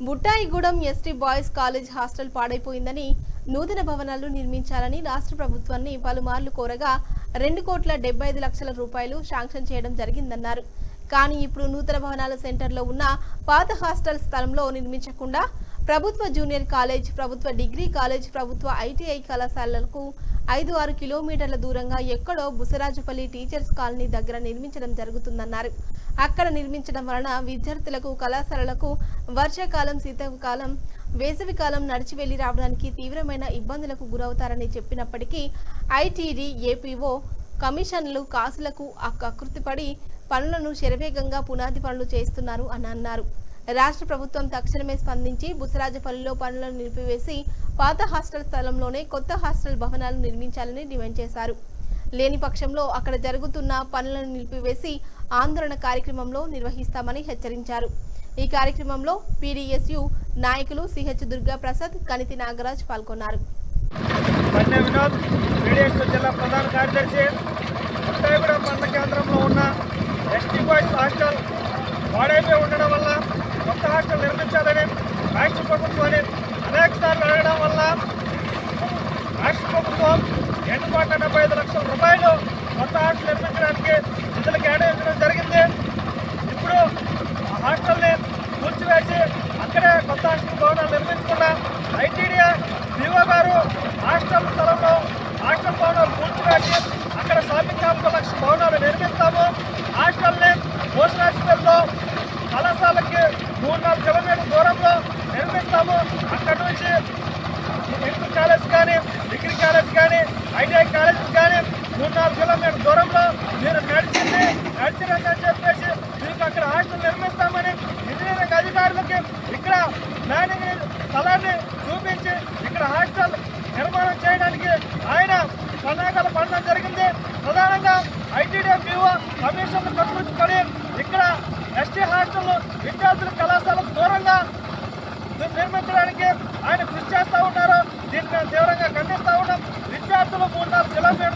Buttayagudem ST boys college hostel పాడైపోయిందని నూతన భవనాలు నిర్మించాలని రాష్ట్ర ప్రభుత్వాన్ని పలుమార్లు కోరగా 2,75,00,000 రూపాయలు శాంక్షన్ చేయడం జరిగిందన్నారు. కానీ ఇప్పుడు నూతన భవనాల సెంటర్లో ఉన్న పాత హాస్టల్ స్థలంలో నిర్మించకుండా ప్రభుత్వ జూనియర్ కాలేజ్, ప్రభుత్వ డిగ్రీ కాలేజ్, ప్రభుత్వ ఐటీఐ కళాశాలలకు 5-6 కిలోమీటర్ల దూరంగా ఎక్కడో బుసరాజుపల్లి టీచర్స్ కాలనీ దగ్గర నిర్మించడం జరుగుతుందన్నారు. అక్కడ నిర్మించడం వలన విద్యార్థులకు, కళాశాలలకు వర్షాకాలం, శీతాకాలం, వేసవికాలం నడిచి వెళ్లి రావడానికి తీవ్రమైన ఇబ్బందులకు గురవుతారని చెప్పినప్పటికీ ఐటీడీ, ఏపీఓ కమిషన్లు కాసులకు కకృతిపడి పనులను శరవేగంగా పునాది పనులు చేస్తున్నారు అని అన్నారు. రాష్ట్ర ప్రభుత్వం తక్షణమే స్పందించి బుసరాజపల్లిలో పనులను నిలిపివేసి పాత హాస్టల్ స్థలంలోనే కొత్త హాస్టల్ భవనాలు నిర్మించాలని డిమాండ్ చేశారు. లేని పక్షంలో అక్కడ జరుగుతున్న పనులను నిలిపివేసి ఆందోళన కార్యక్రమంలో నిర్వహిస్తామని హెచ్చరించారు. ఈ కార్యక్రమంలో పీడీఎస్యు నాయకులు సిహెచ్ దుర్గా ప్రసాద్, కనితి నాగరాజ్ పాల్గొన్నారు. జిల్లా ప్రధాన కార్యదర్శి బుట్టాయిగూడెం మండల కేంద్రంలో ఉన్న ఎస్టీ బాయ్స్ హాస్టల్ పాడైపోయి ఉండడం వల్ల కొత్త హాస్టల్ నిర్మించాలని రాష్ట్ర ప్రభుత్వాన్ని అనేక సార్లు అడగడం వల్ల రాష్ట్ర ప్రభుత్వం 2,75,00,000 రూపాయలు కొత్త హాస్టల్ నిర్మించడానికి నిధులు కేటాయించడం జరిగింది. ఇప్పుడు ఆ హాస్టల్ని కూల్చివేసి అక్కడే కొత్త హాస్టల్ భవనాలు నిర్మించుకున్న ఐటీడీ పీఓ గారు హాస్టల్ స్థలంలో హాస్టల్ భవనాలు కూల్చివేసి అక్కడ షాపింగ్ కాంప్లెక్స్ భవనాలు నిర్మిస్తాము. హాస్టల్ని బుసరాజుపల్లిలో కళాశాలకి 3-4 కిలోమీటర్ల దూరంలో నిర్మిస్తాము. అక్కడి నుంచి ఇంటర్ కాలేజ్ కానీ, డిగ్రీ కాలేజ్ కానీ, ఐటీఐ కాలేజ్ కానీ 3-4 కిలోమీటర్ల దూరంలో మీరు నడిచిరండి అని చెప్పేసి మీకు అక్కడ హాస్టల్ నిర్మిస్తామని ఇంజనీరింగ్ అధికారులకి ఇక్కడ ప్లానింగ్ స్థలాన్ని చూపించి ఇక్కడ హాస్టల్ నిర్మాణం చేయడానికి ఆయన ప్రణాళికలు పడడం జరిగింది. ప్రధానంగా ఐటీడీ పీఓ కమిషన్లు కట్టుబడి ఇక్కడ ఎస్టీ హాస్టల్ విద్యార్థుల కళాశాలకు దూరంగా నిర్మించడానికి ఆయన కృషి చేస్తూ ఉన్నారు. దీన్ని మేము తీవ్రంగా ఖండిస్తూ ఉన్నాం. విద్యార్థులు 3-4 కిలోమీటర్ల